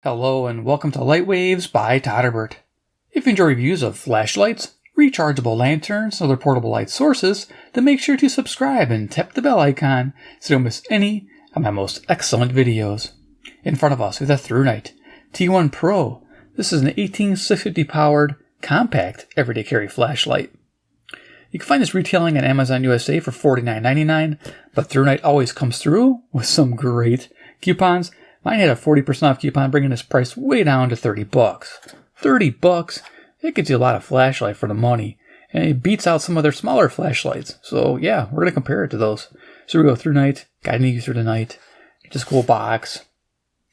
Hello and welcome to Lightwaves by todderbert. If you enjoy reviews of flashlights, rechargeable lanterns, and other portable light sources, then make sure to subscribe and tap the bell icon so you don't miss any of my most excellent videos. In front of us we have the ThruNite T1 Pro. This is an 18650 powered, compact, everyday carry flashlight. You can find this retailing on Amazon USA for $49.99, but ThruNite always comes through with some great coupons. Mine had a 40% off coupon, bringing this price way down to $30. $30? It gets you a lot of flashlight for the money, and it beats out some of their smaller flashlights. So yeah, we're going to compare it to those. So we go ThruNite, guiding you through the night. Just cool box.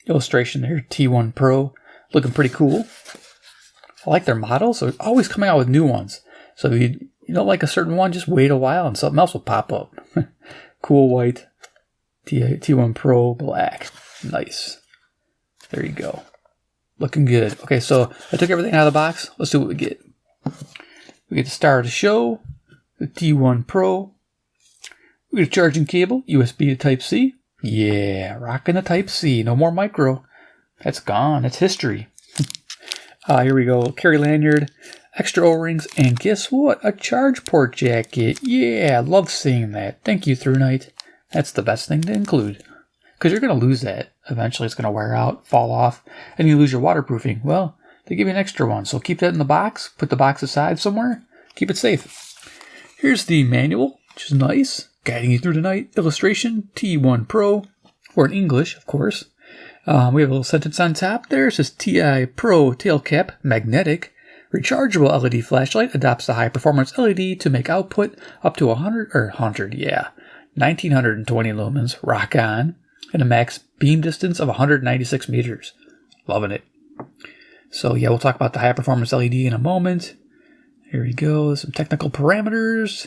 Illustration there, T1 Pro. Looking pretty cool. I like their models. So they're always coming out with new ones. So if you don't like a certain one, just wait a while and something else will pop up. Cool white. T1 Pro black. Nice. There you go. Looking good. Okay, so I took everything out of the box. Let's see what we get. We get the star of the show, the T1 Pro. We get a charging cable, USB to Type-C. Yeah, rocking the Type-C. No more micro. That's gone. That's history. Here we go. Carry lanyard, extra O-rings, and guess what? A charge port jacket. Yeah, I love seeing that. Thank you, ThruNite. That's the best thing to include. Because you're going to lose that. Eventually it's going to wear out, fall off, and you lose your waterproofing. Well, they give you an extra one, so keep that in the box. Put the box aside somewhere. Keep it safe. Here's the manual, which is nice. Guiding you through the night. Illustration, T1 Pro. Or in English, of course. We have a little sentence on top there. It says TI Pro Tail Cap Magnetic. Rechargeable LED flashlight adopts the high-performance LED to make output up to 1920 lumens. Rock on. And a max beam distance of 196 meters. Loving it. So yeah, we'll talk about the high performance LED in a moment. Here we go, some technical parameters.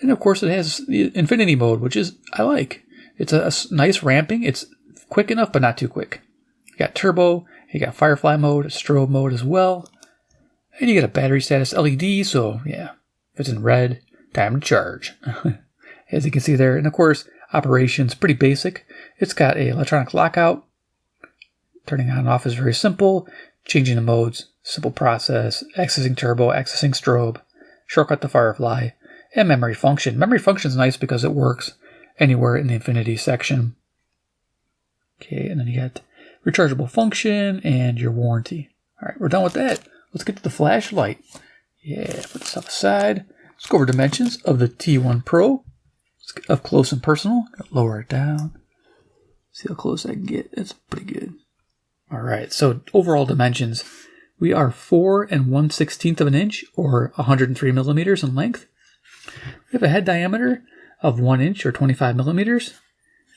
And of course it has the infinity mode, which is, I like. It's a nice ramping. It's quick enough, but not too quick. You got turbo, you got FireFly mode, strobe mode as well. And you got a battery status LED, so yeah, if it's in red, time to charge. As you can see there. And of course, operations pretty basic. It's got a electronic lockout. Turning on and off is very simple. Changing the modes, simple process. Accessing turbo, accessing strobe. Shortcut to FireFly. And memory function. Memory function is nice because it works anywhere in the infinity section. Okay, and then you got rechargeable function and your warranty. All right, we're done with that. Let's get to the flashlight. Yeah, put this up aside. Let's go over dimensions of the T1 Pro. Up close and personal. Lower it down. See how close I can get. It's pretty good. All right. So overall dimensions, we are 4 1/16 of an inch, or 103 millimeters in length. We have a head diameter of 1 inch, or 25 millimeters.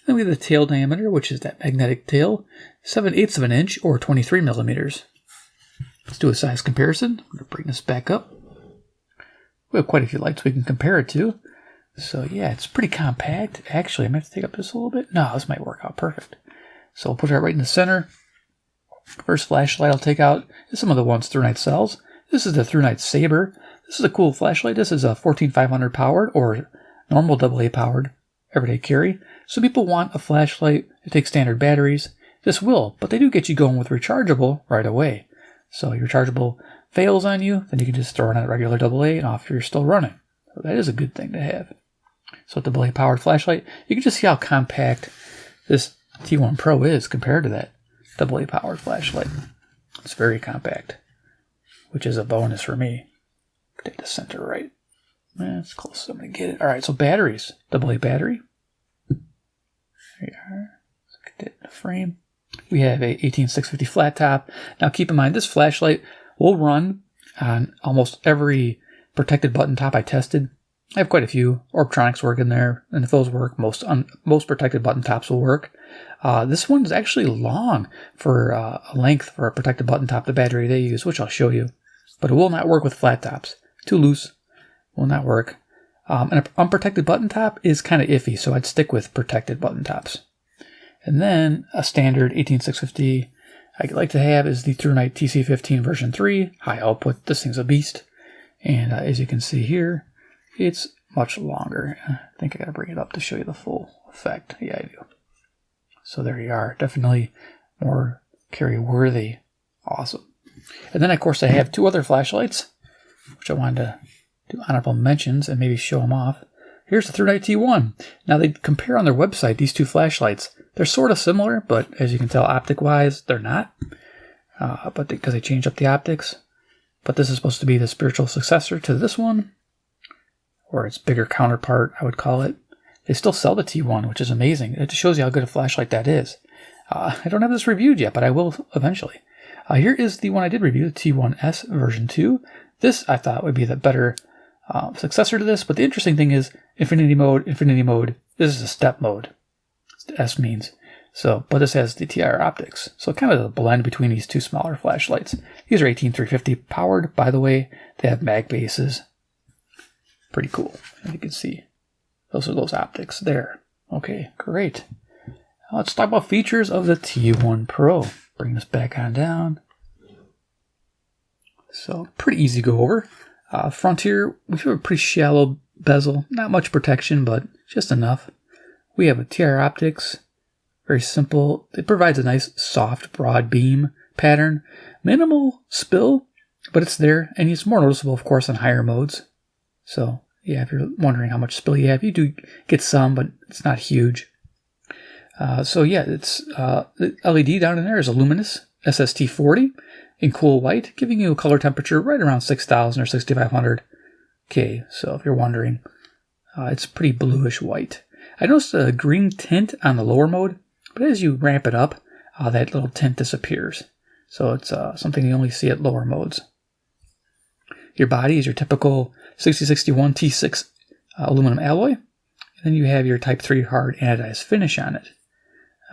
Then we have the tail diameter, which is that magnetic tail, 7/8 of an inch, or 23 millimeters. Let's do a size comparison. I'm going to bring this back up. We have quite a few lights we can compare it to. So yeah, it's pretty compact. Actually, I might have to take up this a little bit. No, this might work out perfect. So I'll put it right in the center. First flashlight I'll take out is some of the ones ThruNite sells. This is the ThruNite Saber. This is a cool flashlight. This is a 14500 powered or normal AA powered everyday carry. So people want a flashlight that takes standard batteries. This will, but they do get you going with rechargeable right away. So your rechargeable fails on you, then you can just throw it on a regular AA and off you're still running. So that is a good thing to have. So with the AA powered flashlight, you can just see how compact this T1 Pro is compared to that AA powered flashlight. It's very compact, which is a bonus for me. Take the center right. It's close. I'm going to get it. All right, so batteries. AA battery. There you are. Let's get that in the frame. We have a 18650 flat top. Now keep in mind, this flashlight will run on almost every protected button top I tested. I have quite a few. Orbtronics work in there, and if those work, most protected button tops will work. This one is actually long for a length for a protected button top, the battery they use, which I'll show you. But it will not work with flat tops. Too loose. Will not work. And an unprotected button top is kind of iffy, so I'd stick with protected button tops. And then a standard 18650 I like to have is the ThruNite TC15 version 3. High output. This thing's a beast. And as you can see here, it's much longer. I think I got to bring it up to show you the full effect. Yeah, I do. So there you are. Definitely more carry worthy. Awesome. And then, of course, I have 2 other flashlights, which I wanted to do honorable mentions and maybe show them off. Here's the ThruNite T1. Now, they compare on their website these 2 flashlights. They're sort of similar, but as you can tell, optic-wise, they're not. But because they changed up the optics. But this is supposed to be the spiritual successor to this one, or its bigger counterpart, I would call it. They still sell the T1, which is amazing. It just shows you how good a flashlight that is. I don't have this reviewed yet, but I will eventually. Here is the one I did review, the T1S version 2. This, I thought, would be the better successor to this, but the interesting thing is infinity mode. This is a step mode. S means. So, but this has the TIR optics. So kind of a blend between these 2 smaller flashlights. These are 18350 powered, by the way. They have mag bases. Pretty cool. As you can see, those are those optics there. Okay, great. Now let's talk about features of the T1 Pro. Bring this back on down. So pretty easy to go over. Front here, we have a pretty shallow bezel. Not much protection, but just enough. We have a TIR optics. Very simple. It provides a nice soft broad beam pattern. Minimal spill, but it's there. And it's more noticeable, of course, on higher modes. So yeah, if you're wondering how much spill you have, you do get some, but it's not huge. So yeah, it's the LED down in there is a luminous SST40 in cool white, giving you a color temperature right around 6,000 or 6,500 K. So if you're wondering, it's pretty bluish white. I noticed a green tint on the lower mode, but as you ramp it up, that little tint disappears. So it's something you only see at lower modes. Your body is your typical 6061 T6 aluminum alloy. And then you have your Type 3 hard anodized finish on it.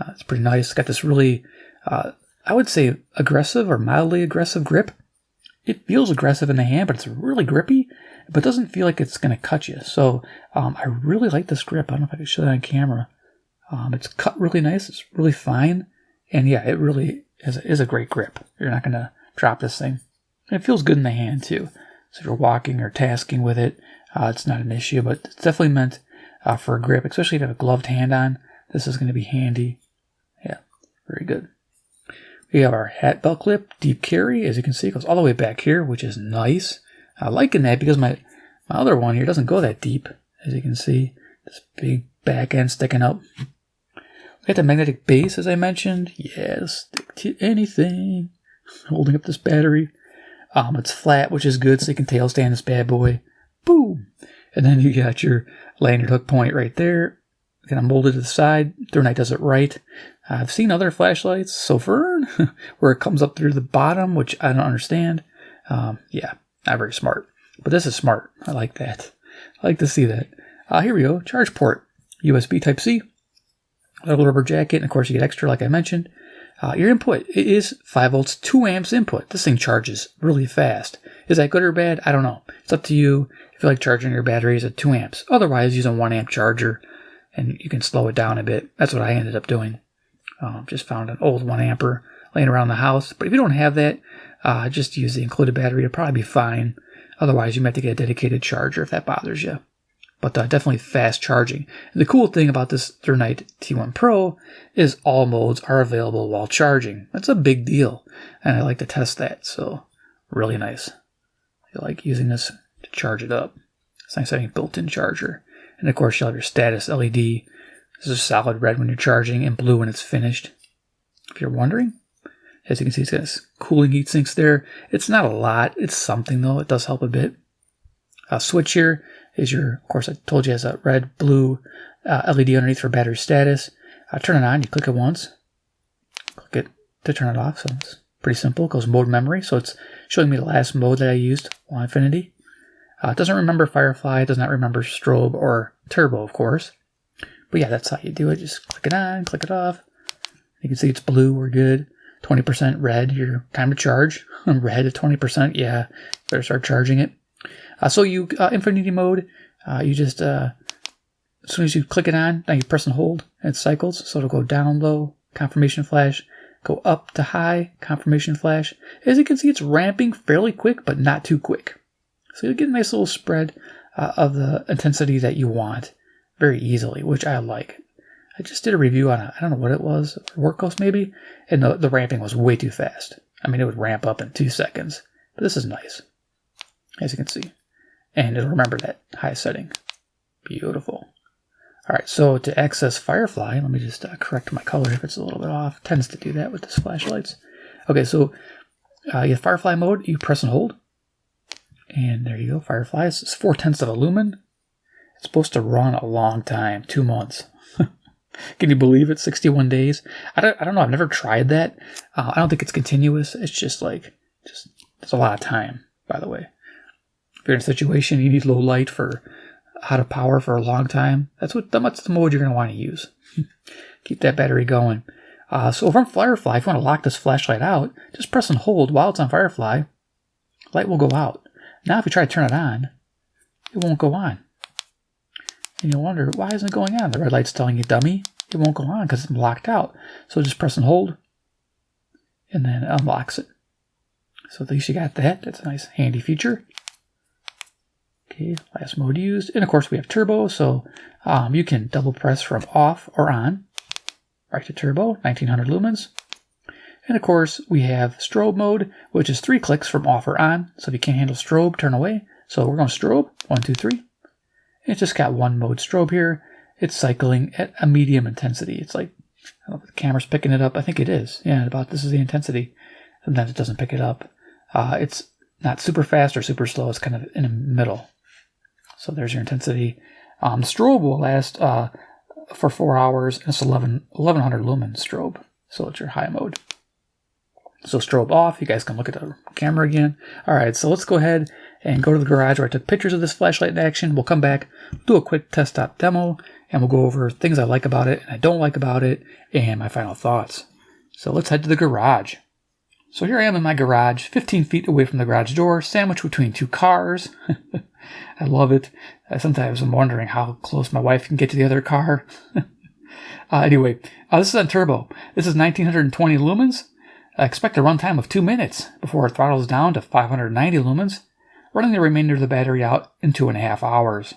It's pretty nice. It's got this really, I would say, aggressive or mildly aggressive grip. It feels aggressive in the hand, but it's really grippy, but doesn't feel like it's going to cut you. So I really like this grip. I don't know if I can show that on camera. It's cut really nice. It's really fine. And yeah, it really is a great grip. You're not going to drop this thing. And it feels good in the hand too. So if you're walking or tasking with it, it's not an issue, but it's definitely meant for a grip, especially if you have a gloved hand on. This is going to be handy. Yeah, very good. We have our hat belt clip, deep carry. As you can see, it goes all the way back here, which is nice. I like that because my other one here doesn't go that deep. As you can see, this big back end sticking up. We got the magnetic base, as I mentioned. Yeah, stick to anything. Holding up this battery. It's flat, which is good, so you can tail stand this bad boy. Boom! And then you got your lanyard hook point right there. Kind of molded to the side. ThruNite does it right. I've seen other flashlights, Sofern, where it comes up through the bottom, which I don't understand. Yeah, not very smart. But this is smart. I like that. I like to see that. Here we go. Charge port. USB Type-C. Little rubber jacket. And of course, you get extra, like I mentioned. Your input is 5 volts, 2 amps input. This thing charges really fast. Is that good or bad? I don't know. It's up to you. If you like charging your batteries at 2 amps. Otherwise, use a 1 amp charger. And you can slow it down a bit. That's what I ended up doing. Just found an old 1 amper laying around the house. But if you don't have that, just use the included battery. It'll probably be fine. Otherwise, you might have to get a dedicated charger if that bothers you. But definitely fast charging. And the cool thing about this ThruNite T1 Pro is all modes are available while charging. That's a big deal. And I like to test that. So really nice. I like using this to charge it up. It's nice having a built-in charger. And of course, you'll have your status LED. This is solid red when you're charging and blue when it's finished. If you're wondering. As you can see, it's got this cooling heat sinks there. It's not a lot. It's something, though. It does help a bit. Switch here is your, of course, I told you it has a red, blue LED underneath for battery status. Turn it on. You click it once. Click it to turn it off. So it's pretty simple. It goes mode memory. So it's showing me the last mode that I used, while infinity. It doesn't remember FireFly. It does not remember strobe or turbo, of course. But yeah, that's how you do it. Just click it on, click it off. You can see it's blue. We're good. 20% red. Your time to charge. Red at 20%. Yeah, better start charging it. So you infinity mode. You just as soon as you click it on, now you press and hold, and it cycles. So it'll go down low, confirmation flash. Go up to high, confirmation flash. As you can see, it's ramping fairly quick, but not too quick. So you get a nice little spread of the intensity that you want very easily, which I like. I just did a review on I don't know what it was, Work Coast maybe, and the ramping was way too fast. I mean, it would ramp up in 2 seconds, but this is nice, as you can see. And it'll remember that high setting. Beautiful. All right, so to access FireFly, let me just correct my color if it's a little bit off. It tends to do that with this flashlights. Okay, so you have FireFly mode, you press and hold. And there you go, FireFly. It's 4/10 of a lumen. It's supposed to run a long time, 2 months. Can you believe it? 61 days. I don't know. I've never tried that. I don't think it's continuous. It's just it's a lot of time, by the way. If you're in a situation you need low light for out of power for a long time, that's the mode you're going to want to use. Keep that battery going. So over on FireFly, if you want to lock this flashlight out, just press and hold while it's on FireFly. Light will go out. Now if you try to turn it on, it won't go on. And you'll wonder, why isn't it going on? The red light's telling you, dummy, it won't go on because it's locked out. So just press and hold, and then it unlocks it. So at least you got that. That's a nice handy feature. Okay, last mode used. And of course we have turbo, so you can double press from off or on. Right to turbo, 1900 lumens. And of course we have strobe mode, which is 3 clicks from off or on. So if you can't handle strobe, turn away. So we're going strobe, 1, 2, 3. It's just got 1 mode strobe here. It's cycling at a medium intensity. It's like, I don't know if the camera's picking it up. I think it is. Yeah, about this is the intensity. Sometimes it doesn't pick it up. It's not super fast or super slow. It's kind of in the middle. So there's your intensity. Strobe will last for 4 hours. And it's 1100 lumen strobe. So it's your high mode. So strobe off. You guys can look at the camera again. All right, so let's go ahead and go to the garage where I took pictures of this flashlight in action. We'll come back, do a quick test stop demo, and we'll go over things I like about it and I don't like about it, and my final thoughts. So let's head to the garage. So here I am in my garage, 15 feet away from the garage door, sandwiched between 2 cars. I love it. Sometimes I'm wondering how close my wife can get to the other car. Anyway, this is on turbo. This is 1920 lumens. I expect a runtime of 2 minutes before it throttles down to 590 lumens, running the remainder of the battery out in 2.5 hours.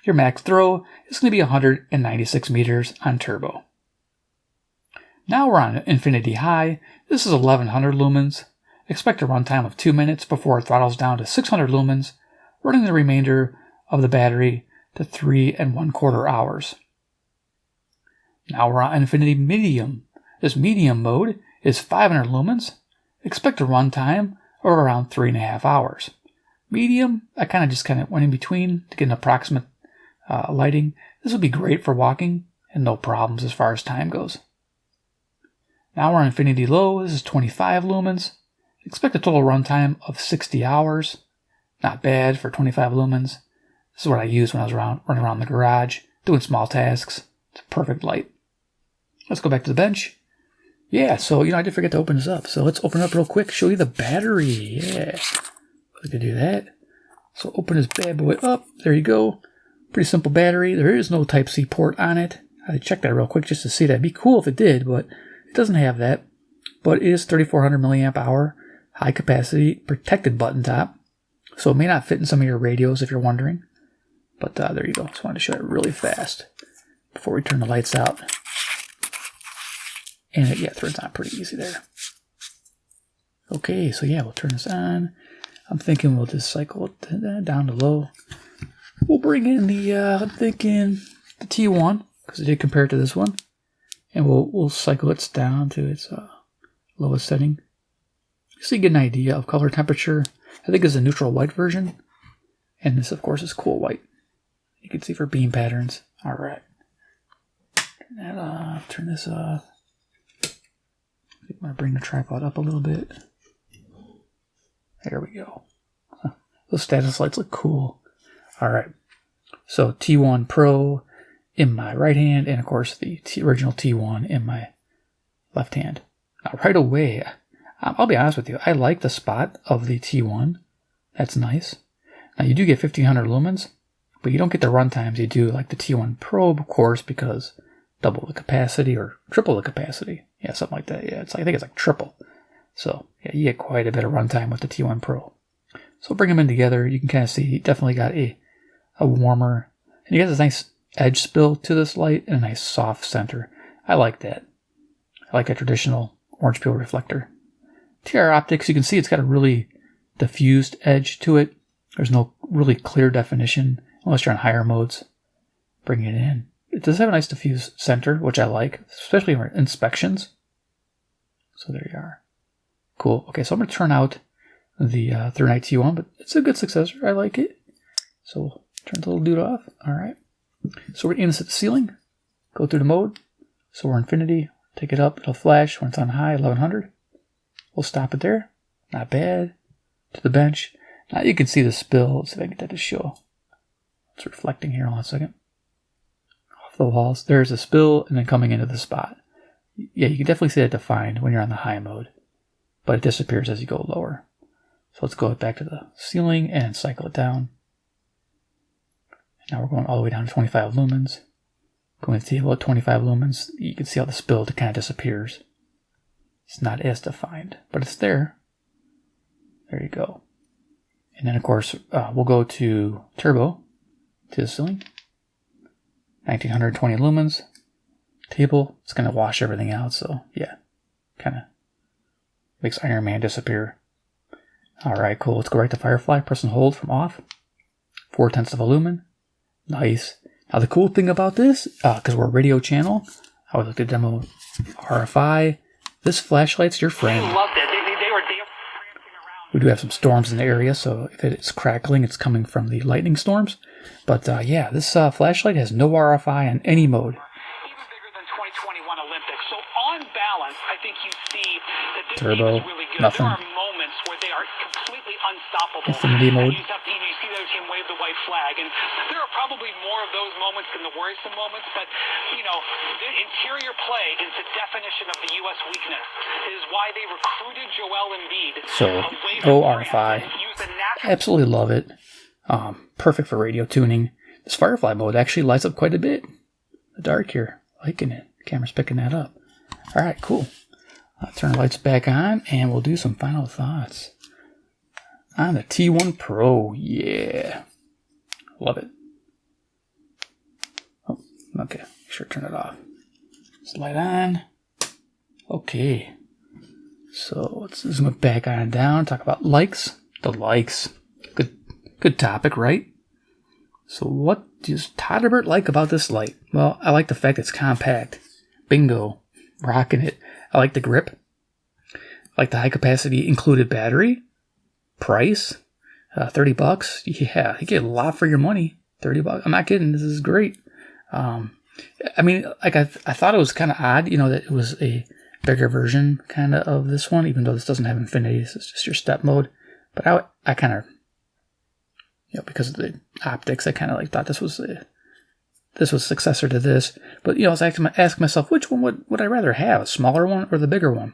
Your max throw is going to be 196 meters on turbo. Now we're on Infinity High. This is 1100 lumens. Expect a runtime of 2 minutes before it throttles down to 600 lumens, running the remainder of the battery to 3 1/4 hours. Now we're on Infinity Medium. This medium mode is 500 lumens. Expect a runtime of around 3.5 hours. Medium, I kind of went in between to get an approximate lighting. This would be great for walking and no problems as far as time goes. Now we're on Infinity Low. This is 25 lumens. Expect a total runtime of 60 hours. Not bad for 25 lumens. This is what I used when I was running around the garage, doing small tasks. It's a perfect light. Let's go back to the bench. Yeah, so, I did forget to open this up. So let's open it up real quick, show you the battery. Yeah, we can do that. So open this bad boy up. There you go. Pretty simple battery. There is no Type-C port on it. I checked that real quick just to see that. It'd be cool if it did, but it doesn't have that. But it is 3400 milliamp hour, high capacity, protected button top. So it may not fit in some of your radios if you're wondering. But there you go. Just wanted to show it really fast before we turn the lights out. And it turns on pretty easy there. Okay, so we'll turn this on. I'm thinking we'll just cycle it down to low. We'll bring in the, I'm thinking the T1, because it did compare it to this one. And we'll cycle it down to its lowest setting. So you get an idea of color temperature. I think it's a neutral white version. And this, of course, is cool white. You can see for beam patterns. All right. Turn that off. Turn this off. I think I'm going to bring the tripod up a little bit. There we go. Those status lights look cool. All right. So T1 Pro in my right hand, and of course the original T1 in my left hand. Now right away, I'll be honest with you, I like the spot of the T1. That's nice. Now you do get 1500 lumens, but you don't get the runtimes you do like the T1 Pro, of course, because double the capacity or triple the capacity. Yeah, something like that. Yeah, I think it's like triple. So yeah, you get quite a bit of runtime with the T1 Pro. So bring them in together. You can kind of see he definitely got a warmer, and he has this nice edge spill to this light and a nice soft center. I like that. I like a traditional orange peel reflector. TR optics, you can see it's got a really diffused edge to it. There's no really clear definition unless you're on higher modes. Bring it in. It does have a nice diffused center, which I like, especially for inspections. So there you are. Cool. Okay, so I'm going to turn out the ThruNite T1, but it's a good successor. I like it. So we'll turn the little dude off. All right. So we're going to set the ceiling. Go through the mode. So we're infinity. Take it up. It'll flash when it's on high, 1100. We'll stop it there. Not bad. To the bench. Now you can see the spill. Let's see if I can get that to show. It's reflecting here. Hold on a second. Off the walls. There's a spill and then coming into the spot. Yeah, you can definitely see that defined when you're on the high mode. But it disappears as you go lower. So let's go back to the ceiling and cycle it down. Now we're going all the way down to 25 lumens. Going to the table at 25 lumens. You can see how the spill kind of disappears. It's not as defined, but it's there. There you go. And then, of course, we'll go to turbo, to the ceiling. 1920 lumens. Table, it's going to wash everything out, so yeah. Kind of makes Iron Man disappear. Alright, cool. Let's go right to FireFly. Press and hold from off. 0.4 of a lumen. Nice. Now the cool thing about this, because we're a radio channel, I would like to demo RFI. This flashlight's your friend. We do have some storms in the area, so if it's crackling, it's coming from the lightning storms. But yeah, this flashlight has no RFI in any mode. Even bigger than 2021 Olympics. So on balance, I think you see that this Turbo, team is really good. nothing. There are moments where they are completely unstoppable. Infinity mode. You see their team wave the white flag, and there are probably more of those moments than the worrisome moments. But you know, the interior play is the definition of the U.S. weakness. It is why they recruited Joel Embiid. So no RFI. Absolutely love it. Perfect for radio tuning. This FireFly mode actually lights up quite a bit. The dark here, liking it. The camera's picking that up. All right, cool. I'll turn the lights back on, and we'll do some final thoughts on the T1 Pro. Yeah, love it. Oh, okay. Make sure to turn it off. It's light on. Okay. So let's zoom it back on down. Talk about likes. The likes. Good topic, right? So what does todderbert like about this light? Well, I like the fact it's compact. Bingo. Rocking it. I like the grip. I like the high capacity included battery. Price. $30. Yeah, you get a lot for your money. $30. I'm not kidding. This is great. I mean, like I thought it was kind of odd, you know, that it was a bigger version kind of this one, even though this doesn't have infinity. It's just your step mode. But I kind of, you know, because of the optics, I kind of like thought this was successor to this. But you know, I was asking myself, which one would I rather have, a smaller one or the bigger one?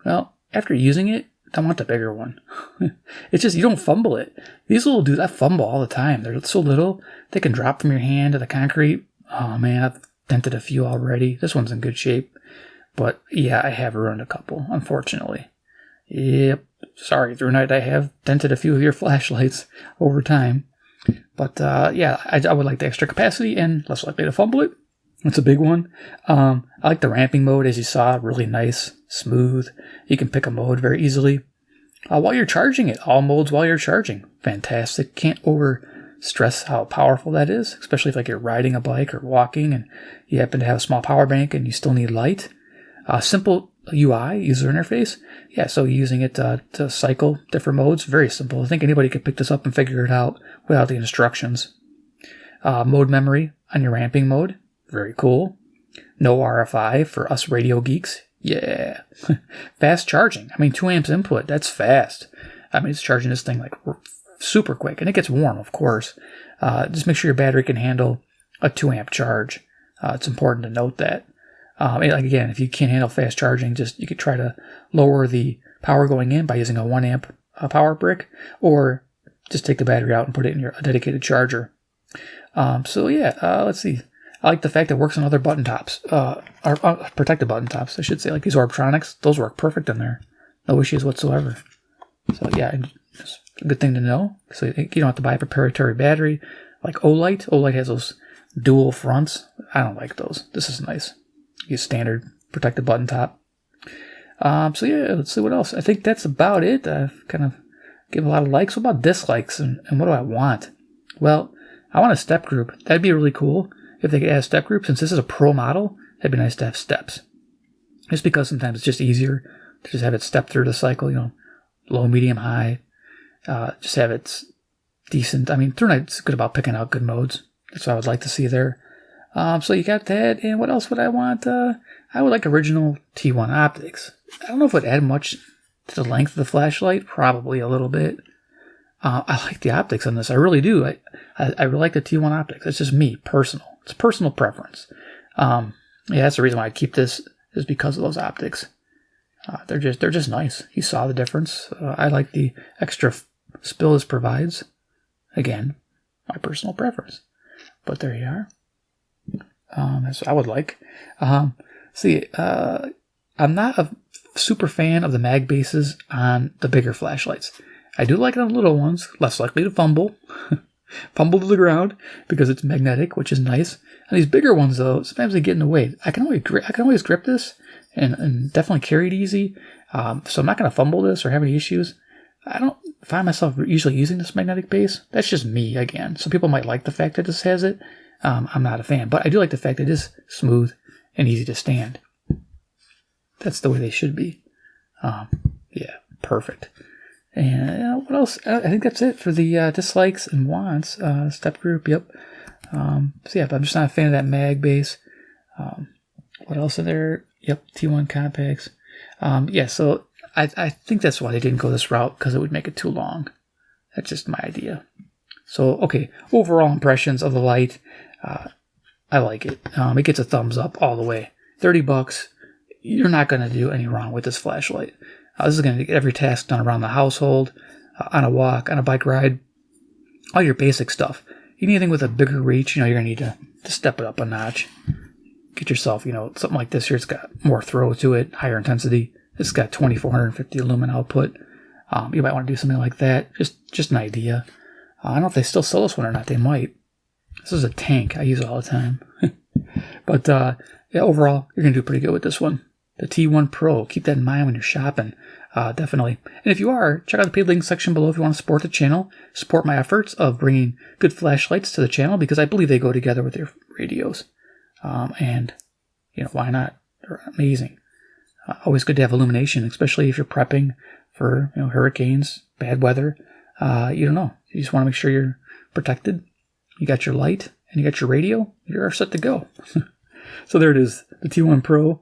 Well, after using it, I want the bigger one. It's just you don't fumble it. These little dudes, I fumble all the time. They're so little, they can drop from your hand to the concrete. Oh man, I've dented a few already. This one's in good shape, but yeah, I have ruined a couple, unfortunately. Yep. Sorry, ThruNite, I have dented a few of your flashlights over time. But yeah, I would like the extra capacity and less likely to fumble it. It's a big one. I like the ramping mode, as you saw, really nice, smooth. You can pick a mode very easily. While you're charging it, all modes while you're charging. Fantastic. Can't over stress how powerful that is, especially if like you're riding a bike or walking and you happen to have a small power bank and you still need light. Simple UI, user interface. Yeah, so using it to cycle different modes, very simple. I think anybody could pick this up and figure it out without the instructions. Mode memory on your ramping mode, very cool. No RFI for us radio geeks. Yeah. Fast charging. I mean, 2 amps input, that's fast. I mean, it's charging this thing like super quick, and it gets warm, of course. Just make sure your battery can handle a 2 amp charge. It's important to note that. Like again, if you can't handle fast charging, you could try to lower the power going in by using a 1 amp power brick, or just take the battery out and put it in your dedicated charger. So yeah, let's see. I like the fact that it works on other button tops, or protected button tops, I should say, like these Orbtronics. Those work perfect in there. No issues whatsoever. So yeah, it's a good thing to know. So you don't have to buy a proprietary battery like Olight. Olight has those dual fronts. I don't like those. This is nice. Use standard protected button top. So yeah, let's see what else. I think that's about it. I've kind of given a lot of likes. What about dislikes, and what do I want? Well, I want a step group. That'd be really cool if they could add a step group. Since this is a pro model, it'd be nice to have steps. Just because sometimes it's just easier to just have it step through the cycle, low, medium, high. Just have it decent. I mean, ThruNite's good about picking out good modes. That's what I would like to see there. So you got that, and what else would I want? I would like original T1 optics. I don't know if it would add much to the length of the flashlight. Probably a little bit. I like the optics on this. I really do. I really like the T1 optics. It's just me, personal. It's personal preference. Yeah, that's the reason why I keep this, is because of those optics. They're just nice. You saw the difference. I like the extra spill this provides. Again, my personal preference. But there you are. That's what I would like. I'm not a super fan of the mag bases on the bigger flashlights. I do like it on the little ones, less likely to fumble to the ground because it's magnetic, which is nice. And these bigger ones, though, sometimes they get in the way. I can always grip this and definitely carry it easy. So I'm not going to fumble this or have any issues. I don't find myself usually using this magnetic base. That's just me, again. Some people might like the fact that this has it. I'm not a fan, but I do like the fact that it is smooth and easy to stand. That's the way they should be. Yeah, perfect. And what else? I think that's it for the dislikes and wants. Step group, yep. So yeah, but I'm just not a fan of that mag base. What else are there? Yep, T1 compacts. Yeah, so I think that's why they didn't go this route, because it would make it too long. That's just my idea. So, okay, overall impressions of the light. I like it. It gets a thumbs up all the way. $30. You're not going to do any wrong with this flashlight. This is going to get every task done around the household, on a walk, on a bike ride, all your basic stuff. You need anything with a bigger reach, you're going to need to step it up a notch. Get yourself, something like this here. It's got more throw to it, higher intensity. It's got 2450 Lumen output. You might want to do something like that. Just an idea. I don't know if they still sell this one or not. They might. This is a tank. I use it all the time. But yeah, overall, you're going to do pretty good with this one. The T1 Pro. Keep that in mind when you're shopping. Definitely. And if you are, check out the paid link section below if you want to support the channel. Support my efforts of bringing good flashlights to the channel, because I believe they go together with your radios. And, why not? They're amazing. Always good to have Illumination, especially if you're prepping for, hurricanes, bad weather. You don't know. You just want to make sure you're protected. You got your light and you got your radio. You're set to go. So there it is. The T1 Pro.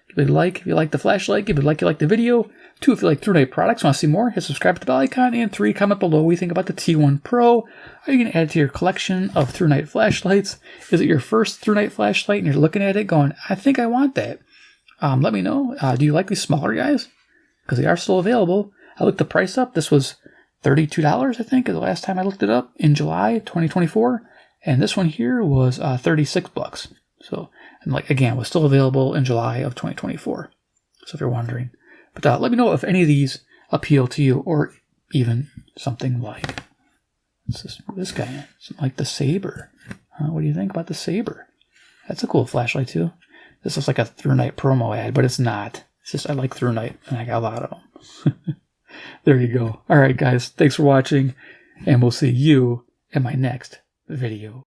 Give it a like if you like the flashlight. Give it a like if you like the video. 2, if you like ThruNite products, want to see more, hit subscribe to the bell icon. And 3, comment below what you think about the T1 Pro. Are you going to add it to your collection of ThruNite flashlights? Is it your first ThruNite flashlight and you're looking at it going, I think I want that? Let me know. Do you like these smaller guys? Because they are still available. I looked the price up. This was $32, I think, is the last time I looked it up, in July 2024. And this one here was $36. So, and again, was still available in July of 2024. So if you're wondering. But let me know if any of these appeal to you, or even something like this guy, something like the Saber. What do you think about the Saber? That's a cool flashlight too. This looks like a ThruNite promo ad, but it's not. It's just I like ThruNite, and I got a lot of them. There you go. All right, guys. Thanks for watching, and we'll see you in my next video.